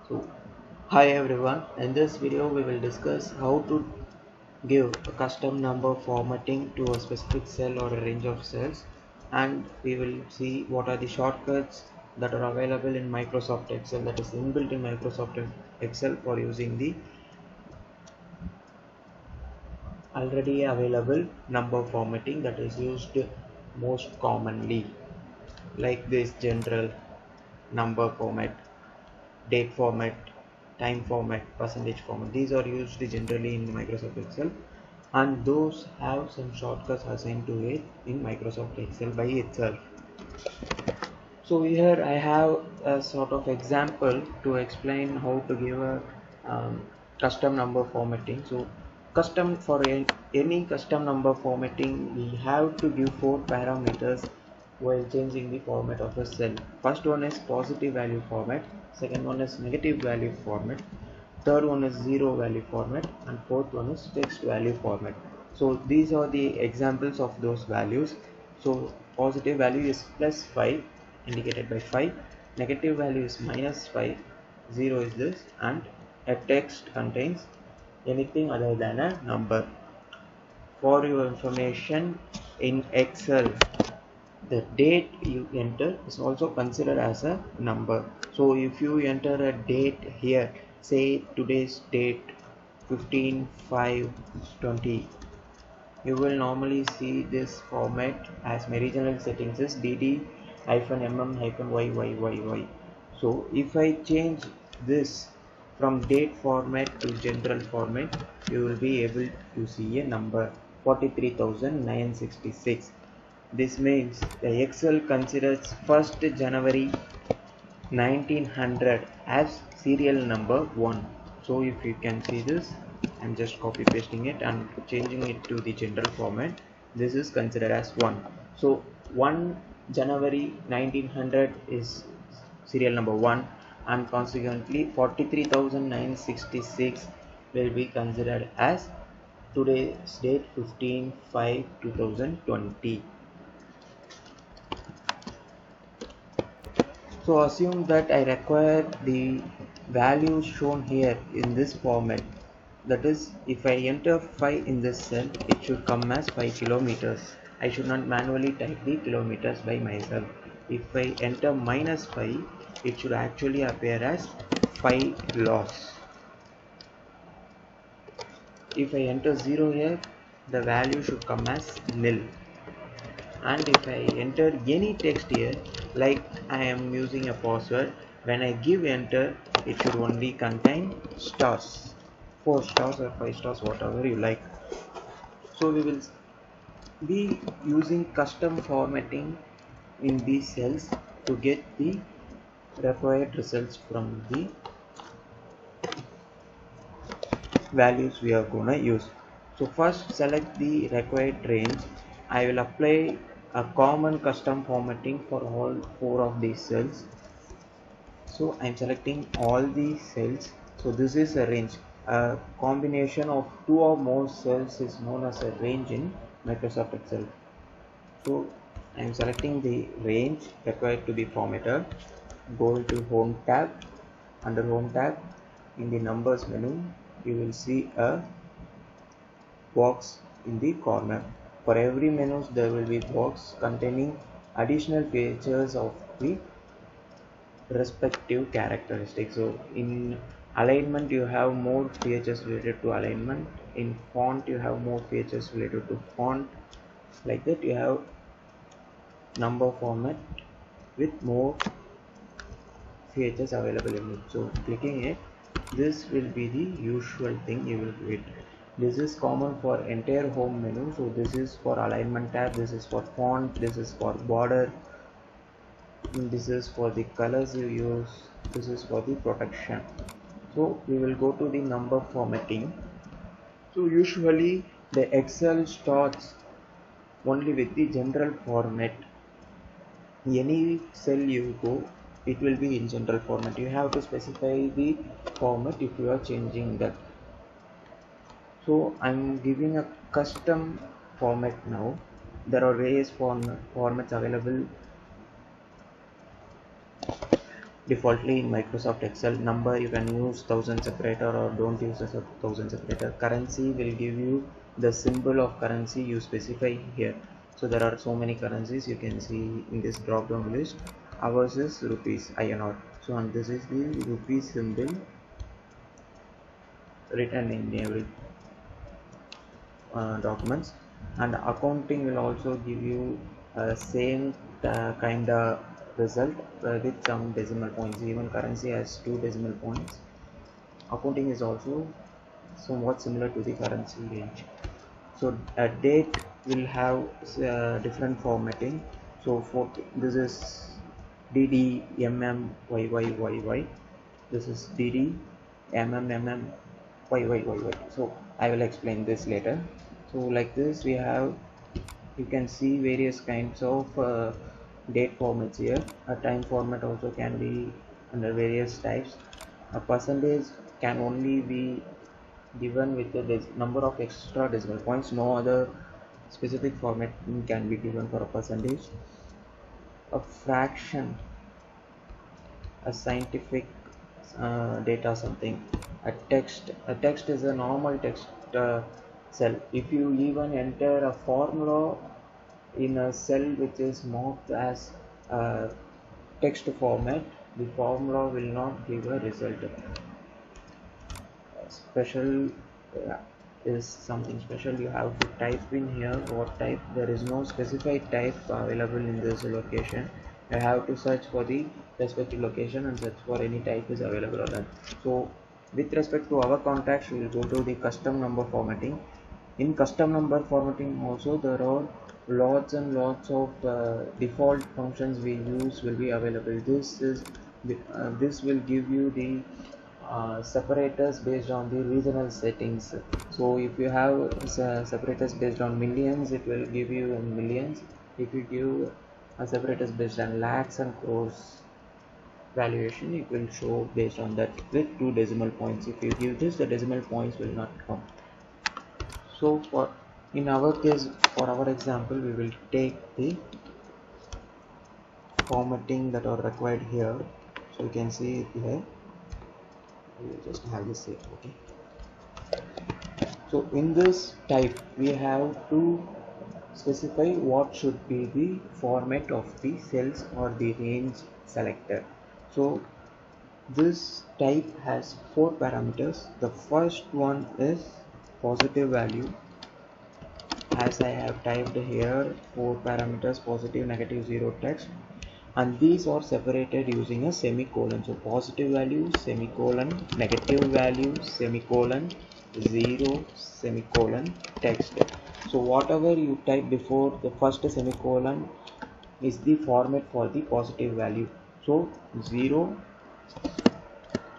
So, hi everyone, in this video we will discuss how to give a custom number formatting to a specific cell or a range of cells, and we will see what are the shortcuts that are available in Microsoft Excel, that is inbuilt in Microsoft Excel for using the already available number formatting that is used most commonly, like this general number format, date format, time format, percentage format. These are used generally in Microsoft Excel, and those have some shortcuts assigned to it in Microsoft Excel by itself. So here I have a sort of example to explain how to give a custom number formatting. So custom for any custom number formatting, we have to give four parameters while changing the format of a cell. First one is positive value format, second one is negative value format, third one is zero value format, and fourth one is text value format. So these are the examples of those values. So positive value is +5 indicated by 5, negative value is -5, 0 is this, and a text contains anything other than a number. For your information, in Excel the date you enter is also considered as a number. So if you enter a date here, say today's date 15/5/20, you will normally see this format as my regional settings is dd-mm-yyyy. So if I change this from date format to general format, you will be able to see a number 43,966. This means the Excel considers 1st January 1900 as serial number 1. So if you can see this, I'm just copy pasting it and changing it to the general format. This is considered as 1. So 1 January 1900 is serial number 1, and consequently 43,966 will be considered as today's date 15/5/2020. So assume that I require the values shown here in this format. That is, if I enter 5 in this cell, it should come as 5 kilometers. I should not manually type the kilometers by myself. If I enter -5, it should actually appear as 5 loss. If I enter 0 here, the value should come as nil. And if I enter any text here, like I am using a password, when I give enter, it should only contain stars, 4 stars or 5 stars, whatever you like. So we will be using custom formatting in these cells to get the required results from the values we are gonna use. So first select the required range. I will apply a common custom formatting for all 4 of these cells. So I'm selecting all these cells. So this is a range. A combination of 2 or more cells is known as a range in Microsoft Excel. So I'm selecting the range required to be formatted. Go to Home tab. Under Home tab, in the Numbers menu, you will see a box in the corner. For every menus there will be box containing additional features of the respective characteristics. So in alignment you have more features related to alignment, in font you have more features related to font, like that you have number format with more features available in it. So clicking it, this will be the usual thing you will get. This is common for entire home menu. So this is for alignment tab, this is for font, this is for border, this is for the colors you use, this is for the protection. So we will go to the number formatting. So usually the Excel starts only with the general format. Any cell you go, it will be in general format. You have to specify the format if you are changing that. So I'm giving a custom format now. There are various formats available defaultly in Microsoft Excel. Number you can use 1000 separator or don't use a 1000 separator. Currency will give you the symbol of currency you specify here. So there are so many currencies you can see in this drop down list. Ours is rupees INR. So and this is the rupees symbol written in every documents. And accounting will also give you same kind of result with some decimal points. Even currency has 2 decimal points. Accounting is also somewhat similar to the currency range. So a date will have different formatting. So for this is DD MM YYYY, this is DD MM YYYY. So I will explain this later. So like this we have, you can see various kinds of date formats here. A time format also can be under various types. A percentage can only be given with the number of extra decimal points. No other specific format can be given for a percentage. A fraction, a scientific data something. A text is a normal text cell. If you even enter a formula in a cell which is marked as text format, the formula will not give a result. Special is something special. You have to type in here what type. There is no specified type available in this location. You have to search for the respective location and search for any type is available or not. So with respect to our contacts, we will go to the custom number formatting. In custom number formatting also there are lots and lots of default functions we use will be available. This will give you the separators based on the regional settings. So if you have separators based on millions, it will give you in millions. If you give separators based on lakhs and crores valuation, it will show based on that with 2 decimal points. If you give this, the decimal points will not come. So for in our case, for our example, we will take the formatting that are required here. So you can see it here. We will just have this here. Okay. So in this type, we have to specify what should be the format of the cells or the range selector. So this type has 4 parameters. The first one is positive value. As I have typed here 4 parameters, positive, negative, 0 text, and these are separated using a semicolon. So positive value, semicolon, negative value, semicolon, 0, semicolon, text. So whatever you type before the first semicolon is the format for the positive value. So 0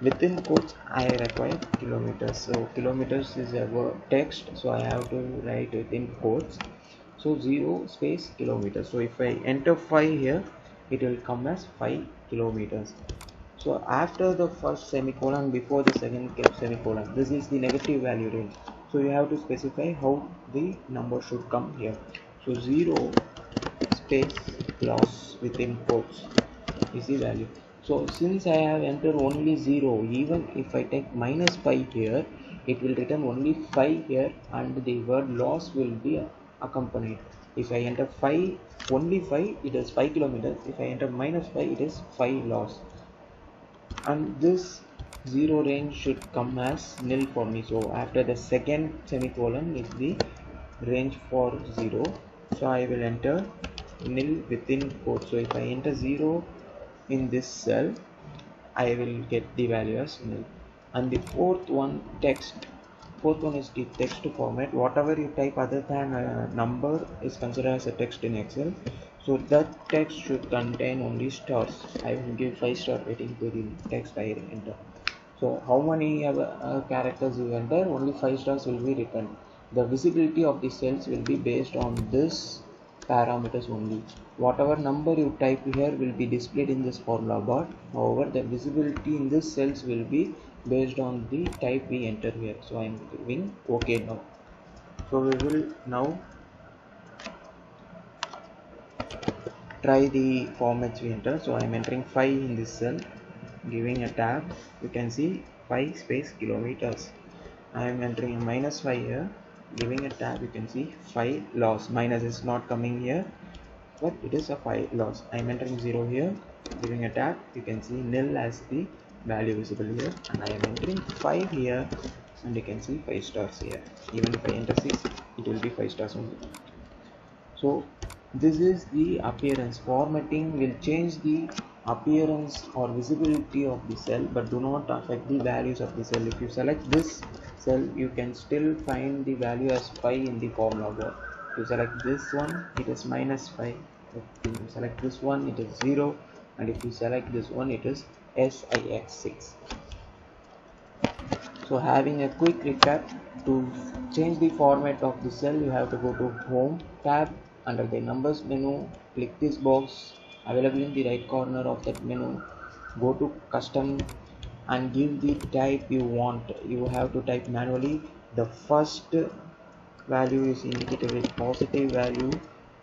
within quotes I require kilometers. So kilometers is a text, so I have to write within quotes. So 0 space kilometers. So if I enter 5 here, it will come as 5 kilometers. So after the first semicolon, before the second semicolon, this is the negative value range. So you have to specify how the number should come here. So 0 space loss within quotes is the value. So since I have entered only 0, even if I take minus 5 here, it will return only 5 here and the word loss will be accompanied. If I enter 5, only 5, it is 5 kilometers. If I enter minus 5, it is 5 loss. And this 0 range should come as nil for me. So after the second semicolon is the range for 0. So I will enter nil within quotes. So if I enter 0 in this cell, I will get the value as nil. And the fourth one is the text format. Whatever you type other than a number is considered as a text in Excel. So that text should contain only stars. I will give 5-star rating to the text I enter. So how many characters you enter, only 5 stars will be written. The visibility of the cells will be based on this parameters only. Whatever number you type here will be displayed in this formula bar. However, the visibility in this cells will be based on the type we enter here. So I am giving OK now. So we will now try the formats we enter. So I am entering 5 in this cell. giving a tab, you can see 5 space kilometers. I am entering a -5 here, giving a tab, you can see 5 loss. Minus is not coming here, but it is a 5 loss. I am entering 0 here, giving a tab, you can see nil as the value visible here, and I am entering 5 here, and you can see 5 stars here. Even if I enter 6, it will be 5 stars only. So this is the appearance. Formatting will change the appearance or visibility of the cell, but do not affect the values of the cell. If you select this cell, you can still find the value as pi in the formula bar. If you select this one, it is -5. If you select this one, it is 0, and if you select this one, it is SIX6. So having a quick recap, to change the format of the cell, you have to go to Home tab. Under the Numbers menu, click this box available in the right corner of that menu. Go to Custom and give the type you want. You have to type manually. The first value is indicated with positive value,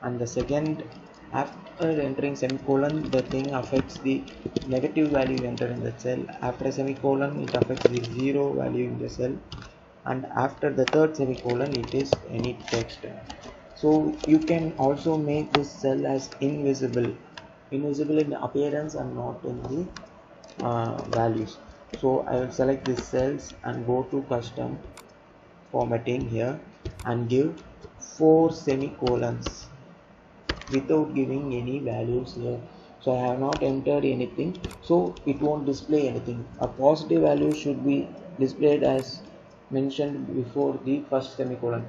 and the second, after entering semicolon, the thing affects the negative value entered in the cell. After semicolon, it affects the 0 value in the cell, and after the third semicolon, it is any text. So you can also make this cell as invisible in appearance and not in the values. So I will select these cells and go to Custom Formatting here and give 4 semicolons without giving any values here. So I have not entered anything, so it won't display anything. A positive value should be displayed as mentioned before the first semicolon.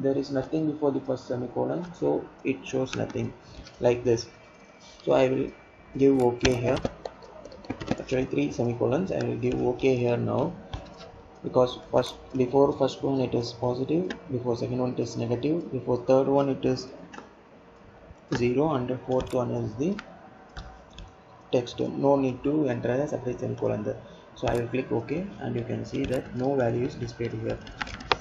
There is nothing before the first semicolon, so it shows nothing like this. So I will give OK here. Actually 3 semicolons. I will give OK here now, because before first one it is positive, before second one it is negative, before third one it is 0, and the fourth one is the text. No need to enter a separate semicolon there. So I will click OK, and you can see that no value is displayed here.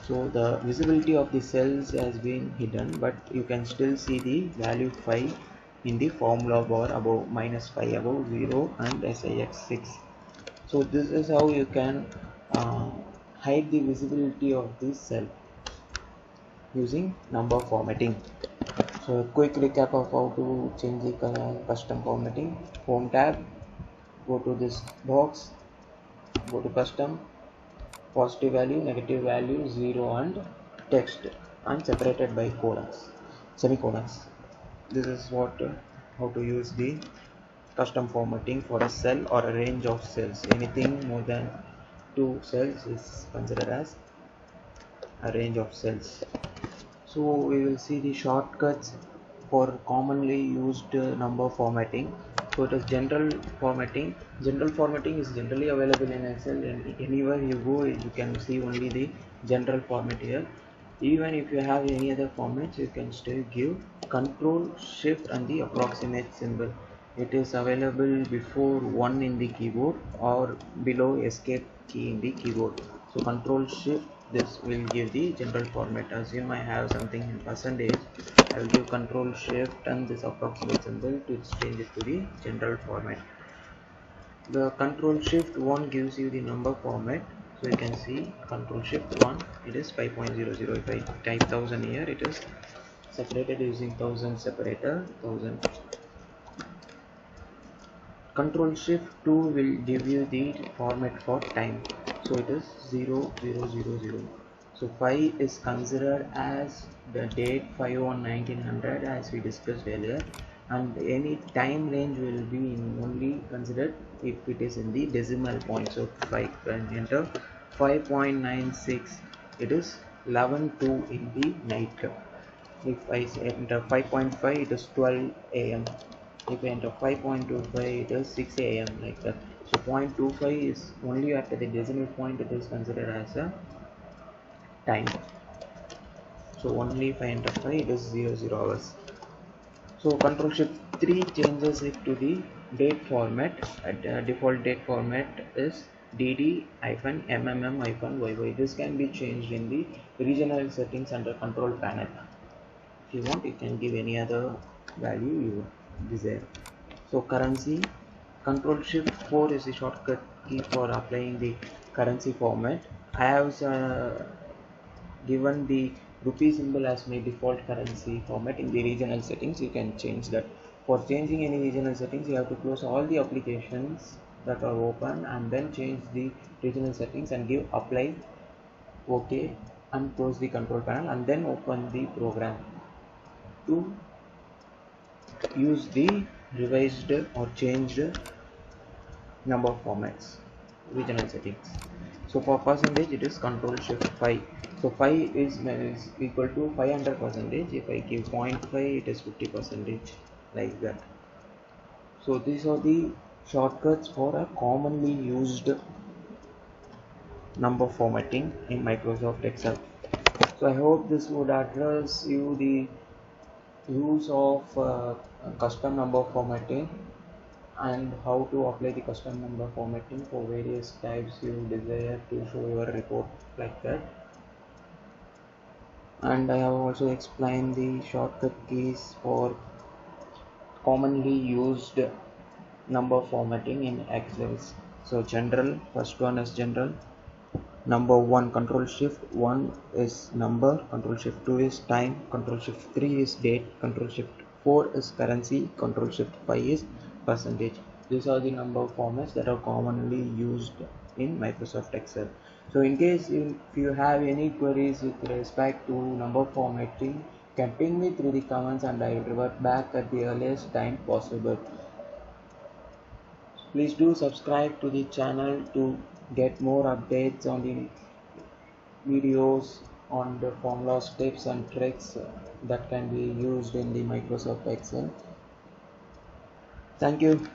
So the visibility of the cells has been hidden, but you can still see the value 5 in the formula bar above, -5 above 0 and SIX6. So this is how you can hide the visibility of this cell using number formatting. So a quick recap of how to change the custom formatting. Home tab, go to this box, go to custom, positive value, negative value, 0 and text, and separated by semicolons. This is how to use the custom formatting for a cell or a range of cells. Anything more than 2 cells is considered as a range of cells. So we will see the shortcuts for commonly used number formatting. So it is general formatting. General formatting is generally available in Excel, and anywhere you go you can see only the general format here. Even if you have any other formats, you can still give Control Shift and the approximate symbol. It is available before 1 in the keyboard or below escape key in the keyboard. So Control Shift, this will give the general format. Assume I have something in percentage, I will give Control Shift and this approximate symbol to change it to the general format. The Control Shift 1 gives you the number format. So you can see Control Shift 1, it is 5.00. If I type 1000 here, it is separated using 1000 separator, 1000. Control Shift 2 will give you the format for time. So it is 0000. So 5 is considered as the date 5/1/1900, as we discussed earlier, and any time range will be only considered if it is in the decimal point. So if I can enter 5.96, it is 11:02 in the night. If I enter 5.5, it is 12 a.m. If I enter 5.25, it is 6 a.m. like that. So 0.25 is only after the decimal point, it is considered as a time. So only if I enter 5, it is 00 hours. So Control Shift 3 changes it to the date format. Default date format is DD-MMM-YY. This can be changed in the regional settings under control panel. If you want, you can give any other value you desire. So currency, Control Shift 4 is the shortcut key for applying the currency format. I have given the rupee symbol as my default currency format in the regional settings. You can change that. For changing any regional settings, you have to close all the applications that are open and then change the regional settings and give apply, OK, and close the control panel and then open the program to use the revised or changed number formats regional settings. So for percentage it is control shift 5. So 5 is equal to 500 percentage. If I give 0.5 it is 50 percentage, like that. So these are the shortcuts for a commonly used number formatting in Microsoft Excel. So I hope this would address you the use of custom number formatting and how to apply the custom number formatting for various types you desire to show your report, like that. And I have also explained the shortcut keys for commonly used number formatting in Excel. So general, first one is general. Number 1 control shift 1 is number, control shift 2 is time, control shift 3 is date, control shift 4 is currency, control shift 5 is percentage. These are the number formats that are commonly used in Microsoft Excel. So in case if you have any queries with respect to number formatting, you can ping me through the comments and I will revert back at the earliest time possible. Please do subscribe to the channel to get more updates on the videos on the formulas, tips and tricks that can be used in the Microsoft Excel. Thank you.